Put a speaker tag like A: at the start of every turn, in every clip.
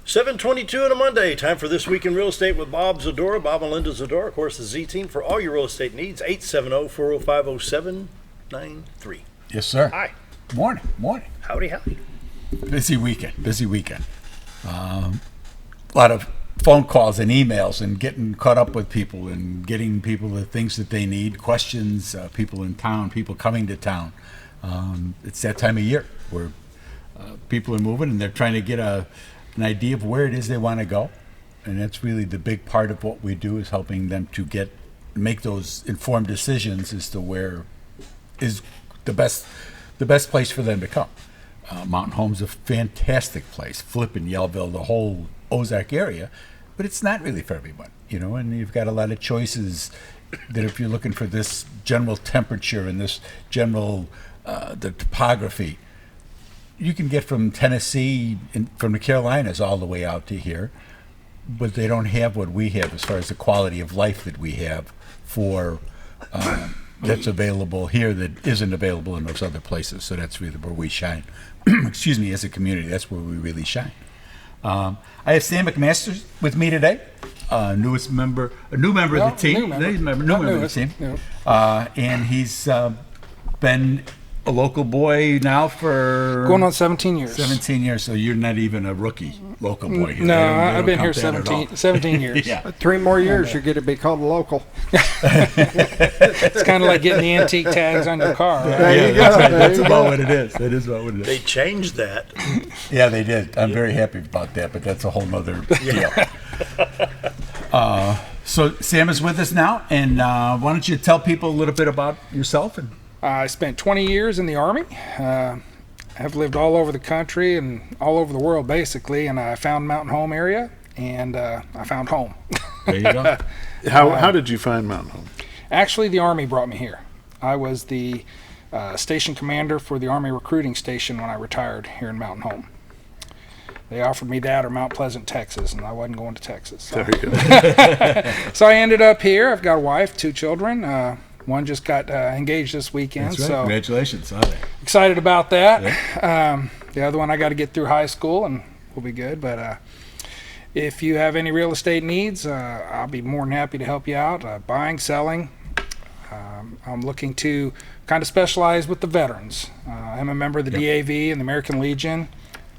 A: 7:22 on a Monday. Time for This Week in Real Estate with Bob Zadora, Bob and Linda Zadora, of course, the Z Team for all your real estate needs. 870-405-0793.
B: Yes, sir.
A: Hi.
B: Morning.
A: Howdy.
B: Busy weekend. A lot of phone calls and emails and getting caught up with people and getting people the things that they need, questions, people in town, people coming to town. It's that time of year where people are moving and they're trying to get an idea of where it is they want to go. And that's really the big part of what we do, is helping them to make those informed decisions as to where is the best place for them to come. Mountain Home's a fantastic place, flipping Yellville, the whole Ozark area, but it's not really for everyone, and you've got a lot of choices that if you're looking for this general temperature and this general the topography, you can get from Tennessee and from the Carolinas all the way out to here, but they don't have what we have as far as the quality of life that we have for that's available here that isn't available in those other places. So that's really where we shine. Excuse me, as a community, that's where we really shine. I have Sam Mcmaster with me today, a new member of the team. New member of the team. And he's been a local boy now for
C: going on 17 years.
B: 17 years, so you're not even a rookie local boy here.
C: No, I've been here 17 years.
D: Yeah. 3 more years, you get to be called a local.
C: It's kind of like getting the antique tags on your car. Right?
D: There you go.
B: That's about what it is. That is about what it is.
A: They changed that.
B: Yeah, they did. I'm very happy about that, but that's a whole nother deal. So Sam is with us now, and why don't you tell people a little bit about yourself? And
C: I spent 20 years in the Army. I've lived all over the country and all over the world, basically, and I found Mountain Home area, and I found home.
B: There you go.
E: How did you find Mountain Home?
C: Actually, the Army brought me here. I was the station commander for the Army recruiting station when I retired here in Mountain Home. They offered me that or Mount Pleasant, Texas, and I wasn't going to Texas. So.
E: Very good.
C: So I ended up here. I've got a wife, 2 children. One just got engaged this weekend.
B: That's right.
C: So
B: Congratulations on that.
C: excited about that.
B: Yeah.
C: The other one I got to get through high school and we'll be good. But if you have any real estate needs, I'll be more than happy to help you out. Buying, selling. I'm looking to kind of specialize with the veterans. I'm a member of the DAV and the American Legion.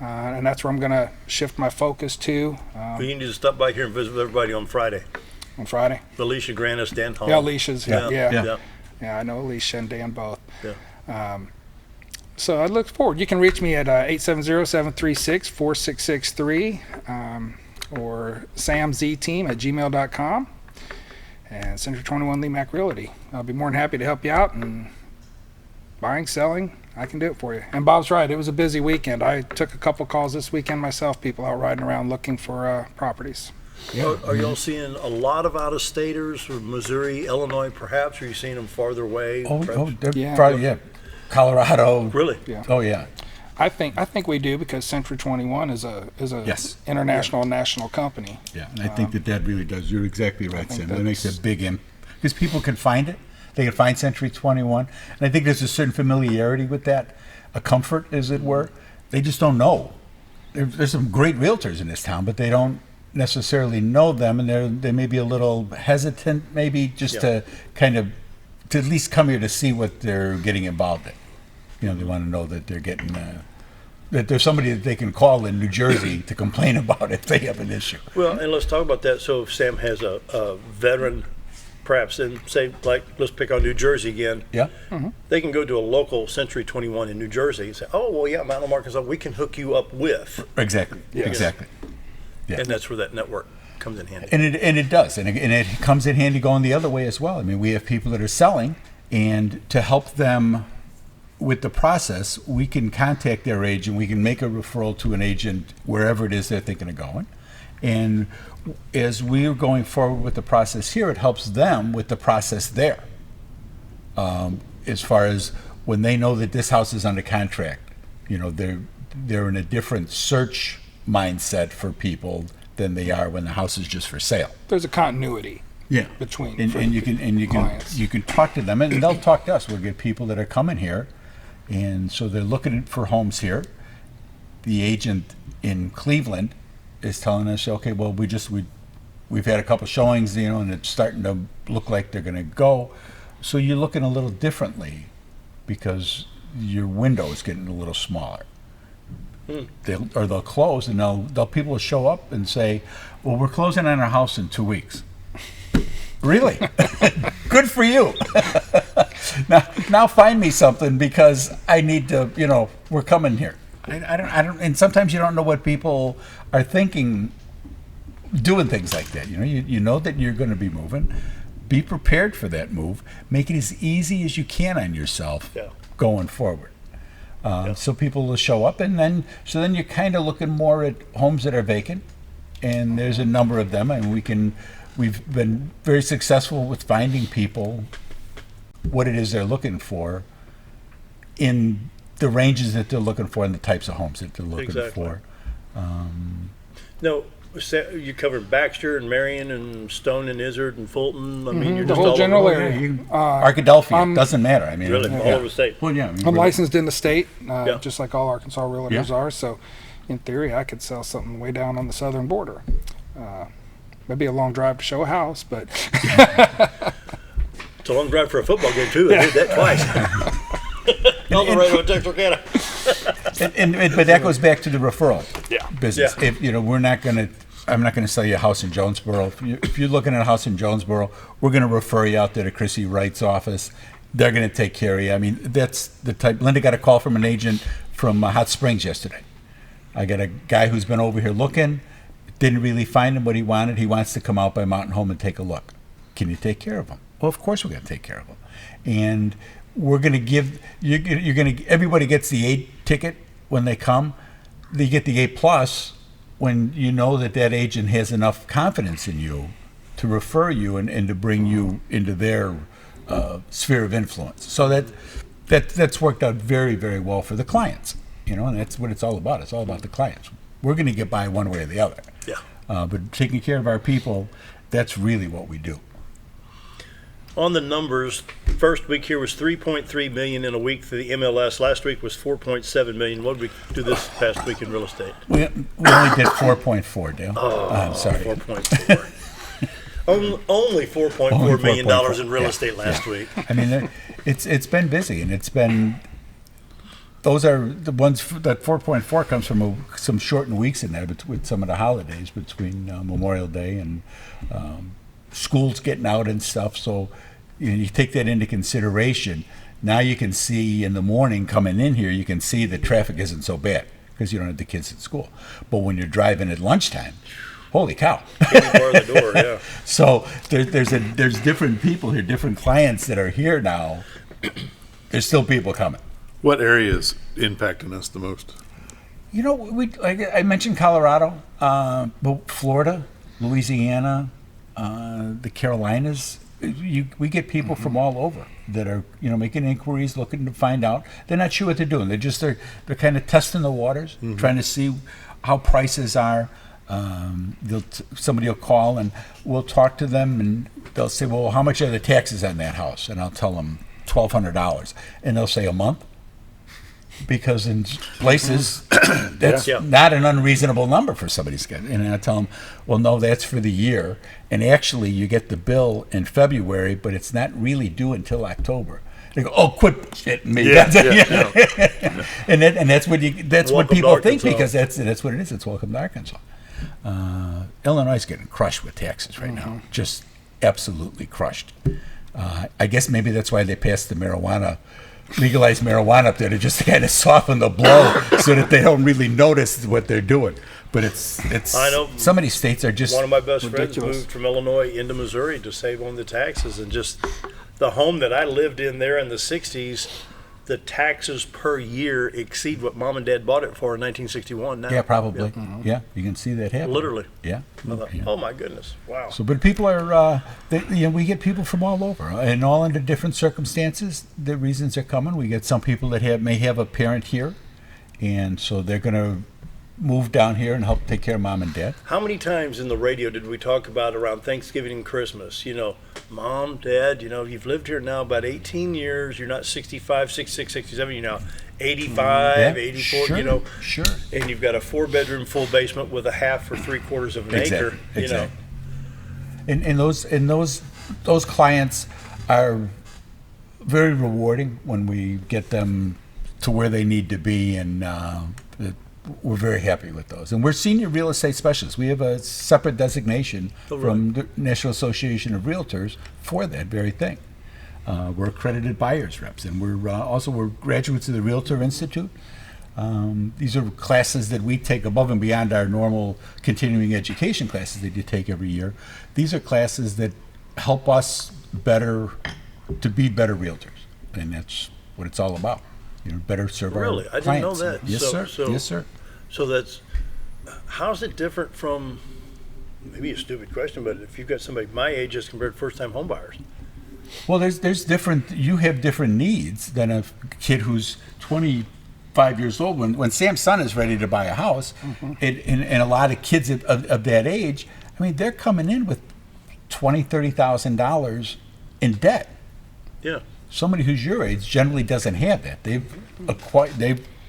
C: And that's where I'm going to shift my focus to.
A: We need to stop by here and visit with everybody on Friday.
C: On Friday?
A: Alicia Granis, Dan Hall.
C: Yeah, Alicia's. Yeah.
A: Yeah.
C: I know Alicia and Dan both.
A: Yeah.
C: So I look forward. You can reach me at 870-736-4663 or samzteam@gmail.com and Century 21 LeMac Realty. I'll be more than happy to help you out, and buying, selling, I can do it for you. And Bob's right. It was a busy weekend. I took a couple calls this weekend myself, people out riding around looking for properties.
B: Yeah.
A: Are y'all seeing a lot of out-of-staters from Missouri, Illinois, perhaps? Are you seeing them farther away?
C: Yeah.
B: Probably, yeah. Colorado.
A: Really?
C: Yeah.
B: Oh, yeah.
C: I think we do, because Century 21 is a
B: Yes.
C: international and national company.
B: Yeah, and I think that really does. You're exactly right,
C: think
B: Sam. That makes a
C: that's-
B: big impact because people can find it. They can find Century 21, and I think there's a certain familiarity with that, a comfort, as it were. They just don't know. There's some great realtors in this town, but they don't necessarily know them, and they may be a little hesitant, maybe just to kind of to at least come here to see what they're getting involved in. They want to know that they're getting that there's somebody that they can call in New Jersey to complain about if they have an issue.
A: Well, and let's talk about that. So if Sam has a veteran, perhaps, and say, like, let's pick on New Jersey again.
B: Yeah.
A: They can go to a local Century 21 in New Jersey and say, oh, well, yeah, Mountain Arkansas, we can hook you up with.
B: Exactly.
A: Yes.
B: Exactly. Yeah.
A: And that's where that network comes in handy.
B: And it does, and it comes in handy going the other way as well. I mean, we have people that are selling, and to help them with the process, we can contact their agent. We can make a referral to an agent wherever it is they're thinking of going. And as we're going forward with the process here, it helps them with the process there. As far as when they know that this house is under contract, they're in a different search mindset for people than they are when the house is just for sale.
C: There's a continuity.
B: Yeah,
C: between
B: and you can talk to them, and they'll talk to us. We'll get people that are coming here, and so they're looking for homes here. The agent in Cleveland is telling us, okay, well, we've had a couple showings, and it's starting to look like they're going to go. So you're looking a little differently because your window is getting a little smaller. They'll close, and people will show up and say, well, we're closing on our house in 2 weeks. Really? Good for you. Now find me something because I need to, we're coming here. I don't, and sometimes you don't know what people are thinking doing things like that. You know that you're going to be moving. Be prepared for that move. Make it as easy as you can on yourself going forward. So people will show up, and then you're kind of looking more at homes that are vacant, and there's a number of them, and we've been very successful with finding people what it is they're looking for in the ranges that they're looking for and the types of homes that they're looking for.
A: No, you covered Baxter and Marion and Stone and Izzard and Fulton. I mean, you're
C: the
A: just
C: whole
A: all
C: general
A: over.
C: area.
B: Arkadelphia, doesn't matter. I mean,
A: Really, all over the state.
B: Well, yeah.
C: I'm licensed in the state,
A: Yeah.
C: just like all Arkansas realtors are. So, in theory, I could sell something way down on the southern border. It'd be a long drive to show a house, but
A: It's a long drive for a football game too. I did that twice. All the way to Texarkana.
B: But that goes back to the referral business.
A: Yeah.
B: If I'm not going to sell you a house in Jonesboro. If you're looking at a house in Jonesboro, we're going to refer you out there to Chrissy Wright's office. They're going to take care of you. I mean, that's the type. Linda got a call from an agent from Hot Springs yesterday. I got a guy who's been over here looking, didn't really find him what he wanted. He wants to come out by Mountain Home and take a look. Can you take care of him? Well, of course we're going to take care of him. And we're going to give, everybody gets the A ticket when they come. They get the A plus when you know that agent has enough confidence in you to refer you and to bring you into their sphere of influence. So that's worked out very, very well for the clients, and that's what it's all about. It's all about the clients. We're going to get by one way or the other.
A: Yeah.
B: But taking care of our people, that's really what we do.
A: On the numbers, first week here was 3.3 million in a week for the MLS. Last week was 4.7 million. What did we do this past week in real estate?
B: We only did 4.4, Dale. I'm sorry.
A: 4.4. Only $4.4 million in real estate last week.
B: I mean, it's been busy, and it's been. Those are the ones that 4.4 comes from some shortened weeks in there, with some of the holidays between Memorial Day and schools getting out and stuff. So you take that into consideration. Now you can see in the morning coming in here, you can see the traffic isn't so bad because you don't have the kids at school. But when you're driving at lunchtime, holy cow!
A: Can't bar the door, yeah.
B: So there's different people here, different clients that are here now. There's still people coming.
E: What area is impacting us the most?
B: I mentioned Colorado, but Florida, Louisiana, the Carolinas. We get people from all over that are making inquiries, looking to find out. They're not sure what they're doing. They're kind of testing the waters, trying to see how prices are. Somebody will call and we'll talk to them, and they'll say, "Well, how much are the taxes on that house?" And I'll tell them $1,200, and they'll say, "A month?" Because in places, that's not an unreasonable number for somebody's get. And I tell them, well, no, that's for the year. And actually, you get the bill in February, but it's not really due until October. They go, "Oh, quit shitting me!" And that's what people think, because that's what it is. It's welcome to Arkansas. Illinois is getting crushed with taxes right now, just absolutely crushed. I guess maybe that's why they passed the legalized marijuana up there, to just kind of soften the blow so that they don't really notice what they're doing. But it's
A: I know
B: some of these states are just
A: one of my best
C: ridiculous.
A: friends moved from Illinois into Missouri to save on the taxes, and just the home that I lived in there in the 60s, the taxes per year exceed what mom and dad bought it for in 1961 now.
B: Yeah, probably. Yeah, you can see that happen.
A: Literally.
B: Yeah.
A: I thought, oh my goodness, wow.
B: So, but people are, we get people from all over, and all under different circumstances. The reasons they're coming. We get some people that may have a parent here, and so they're going to move down here and help take care of mom and dad.
A: How many times in the radio did we talk about around Thanksgiving and Christmas, Mom, Dad, you've lived here now about 18 years. You're not 65, 66, 67. You're now 85,
B: Yeah,
A: 84,
B: sure, sure.
A: and you've got a 4-bedroom full basement with a half or 3/4 of an acre,
B: Exactly. And those clients are very rewarding when we get them to where they need to be, and we're very happy with those. And we're senior real estate specialists. We have a separate designation from the National Association of Realtors for that very thing. We're accredited buyers reps, and we're graduates of the Realtor Institute. These are classes that we take above and beyond our normal continuing education classes that you take every year. These are classes that help us to be better realtors, and that's what it's all about. Better serve our clients.
A: Really? I didn't know that.
B: Yes, sir. Yes, sir.
A: So how's it different from, maybe a stupid question, but if you've got somebody my age as compared to first-time home buyers?
B: Well, you have different needs than a kid who's 25 years old. When Sam's son is ready to buy a house, and a lot of kids of that age, they're coming in with $20,000, $30,000 in debt.
A: Yeah.
B: Somebody who's your age generally doesn't have that. They've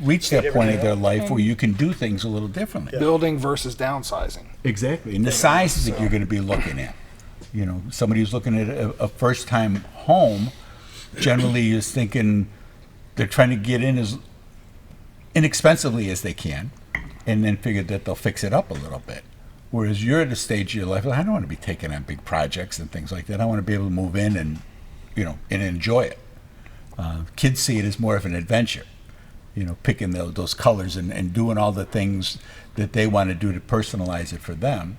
B: reached that point of their life where you can do things a little differently.
C: Building versus downsizing.
B: Exactly. And the sizes that you're going to be looking at. Somebody who's looking at a first-time home generally is thinking they're trying to get in as inexpensively as they can, and then figure that they'll fix it up a little bit. Whereas you're at a stage of your life, I don't want to be taking on big projects and things like that. I want to be able to move in and enjoy it. Kids see it as more of an adventure, picking those colors and doing all the things that they want to do to personalize it for them.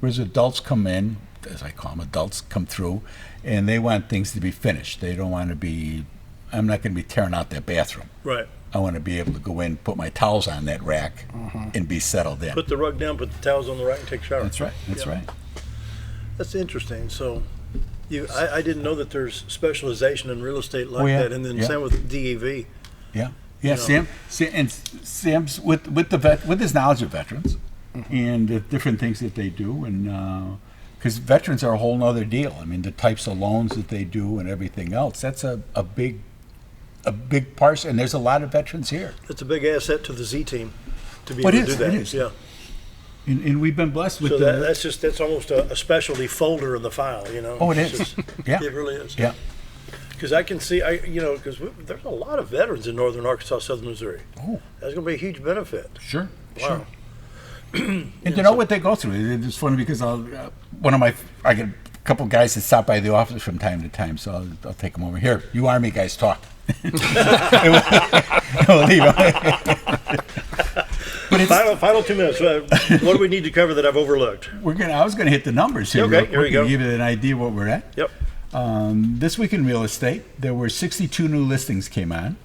B: Whereas adults come in, as I call them, adults come through, and they want things to be finished. They don't want to be, I'm not going to be tearing out that bathroom.
A: Right.
B: I want to be able to go in, put my towels on that rack, and be settled in.
A: Put the rug down, put the towels on the rack, and take a shower.
B: That's right. That's right.
A: That's interesting. So, I didn't know that there's specialization in real estate like
B: yeah.
A: that, and then
B: Yeah.
A: same with DEV.
B: Yeah. Yeah. Sam's with his knowledge of veterans and the different things that they do, and because veterans are a whole nother deal. The types of loans that they do and everything else. That's a big part, and there's a lot of veterans here.
A: It's a big asset to the Z team to be
B: Well,
A: able to do that.
B: it is.
A: Yeah.
B: And we've been blessed with
A: So that's almost a specialty folder in the file,
B: Oh, it
A: It's
B: is.
A: just-
B: Yeah.
A: It really is.
B: Yeah.
A: Because I can see, because there's a lot of veterans in northern Arkansas, southern Missouri.
B: Oh,
A: That's going to be a huge benefit.
B: sure.
A: Wow.
B: Sure. And to know what they go through, it's funny because I get a couple guys that stop by the office from time to time, so I'll take them over here. You Army guys talk. We'll leave 'em. But it's,
A: Final 2 minutes. What do we need to cover that I've overlooked?
B: I was gonna hit the numbers here.
A: Okay,
B: real
A: here we
B: quick
A: go.
B: and give you an idea what we're at.
A: Yep.
B: This week in real estate, there were 62 new listings came on,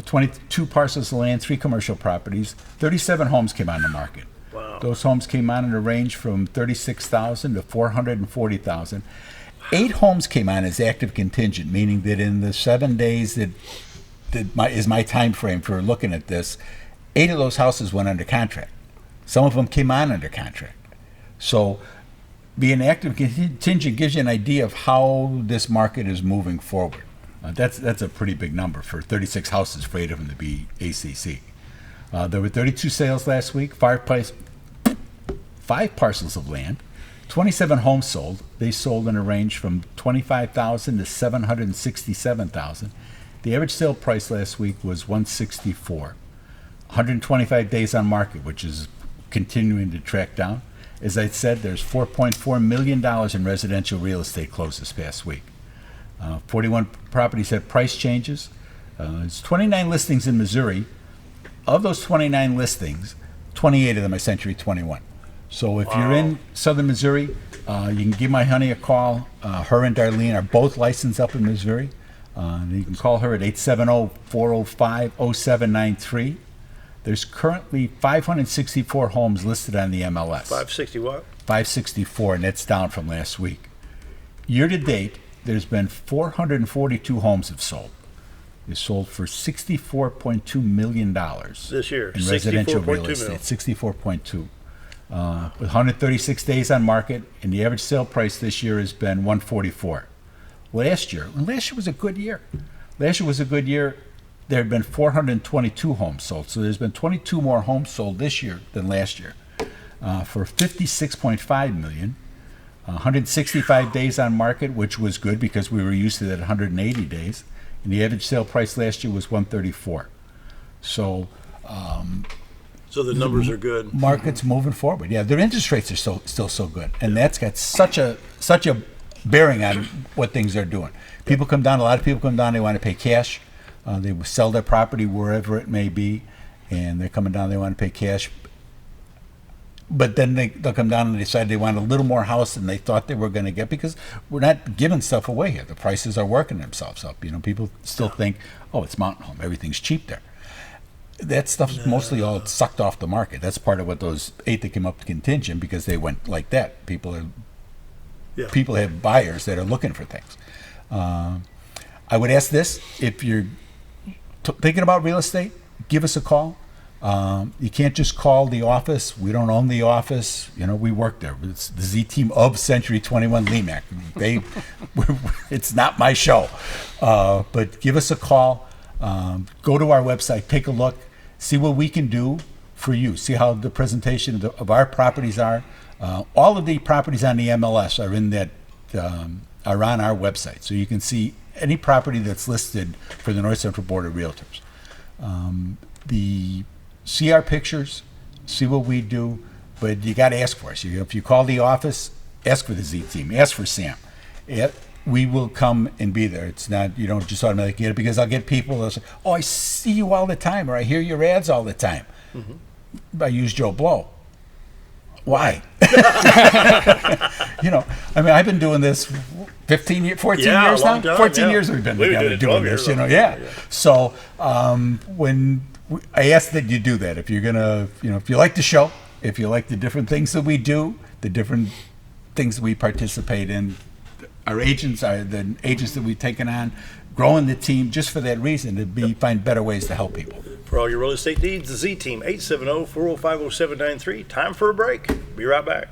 B: 22 parcels of land, 3 commercial properties, 37 homes came on the market.
A: Wow.
B: Those homes came on in a range from 36,000 to 440,000. 8 homes came on as active contingent, meaning that in the 7 days that is my time frame for looking at this, 8 of those houses went under contract. Some of them came on under contract. So being active contingent gives you an idea of how this market is moving forward. That's a pretty big number for 36 houses for 8 of them to be ACC. There were 32 sales last week, 5 parcels of land, 27 homes sold. They sold in a range from $25,000 to $767,000. The average sale price last week was $164. 125 days on market, which is continuing to track down. As I said, there's $4.4 million in residential real estate closed this past week. 41 properties had price changes. There's 29 listings in Missouri. Of those 29 listings, 28 of them are Century 21. So if you're in southern Missouri, you can give my honey a call. Her and Darlene are both licensed up in Missouri. You can call her at 870-405-0793. There's currently 564 homes listed on the MLS.
A: 560 what?
B: 564, and that's down from last week. Year to date, there's been 442 homes have sold. They sold for $64.2 million
A: This year,
B: in residential real
A: 64.2
B: estate.
A: mil.
B: 64.2. With 136 days on market, and the average sale price this year has been $144. last year was a good year. Last year was a good year. There have been 422 homes sold. So there's been 22 more homes sold this year than last year for $56.5 million. 165 days on market, which was good because we were used to that 180 days. And the average sale price last year was $134. So
A: the numbers are good.
B: Market's moving forward. Yeah, their interest rates are still so good, and that's got such a bearing on what things are doing. People come down. A lot of people come down. They want to pay cash. They will sell their property wherever it may be, and they're coming down. They want to pay cash. But then they'll come down and decide they want a little more house than they thought they were going to get, because we're not giving stuff away here. The prices are working themselves up. People still think, oh, it's mountain home. Everything's cheap there. That stuff's mostly all sucked off the market. That's part of what those 8 that came up to contingent, because they went like that. People have buyers that are looking for things. I would ask this: if you're thinking about real estate, give us a call. You can't just call the office. We don't own the office. We work there. It's the Z team of Century 21 LeMac. It's not my show. But give us a call. Go to our website, take a look, see what we can do for you. See how the presentation of our properties are. All of the properties on the MLS are are on our website, so you can see any property that's listed for the North Central Board of Realtors. See our pictures, see what we do, but you got to ask for us. If you call the office, ask for the Z team, ask for Sam. We will come and be there. It's not, you don't just automatically get it, because I'll get people that say, oh, I see you all the time, or I hear your ads all the time. Mm-hmm. I use Joe Blow. Why? I've been doing this 14 years now. 14 years we've been together doing this, So when I ask that you do that, if you're gonna, if you like the show, if you like the different things that we do, the different things that we participate in, our agents are the agents that we've taken on, growing the team just for that reason, to find better ways to help people.
A: For all your real estate needs, the Z Team, 870-405-0793. Time for a break. Be right back.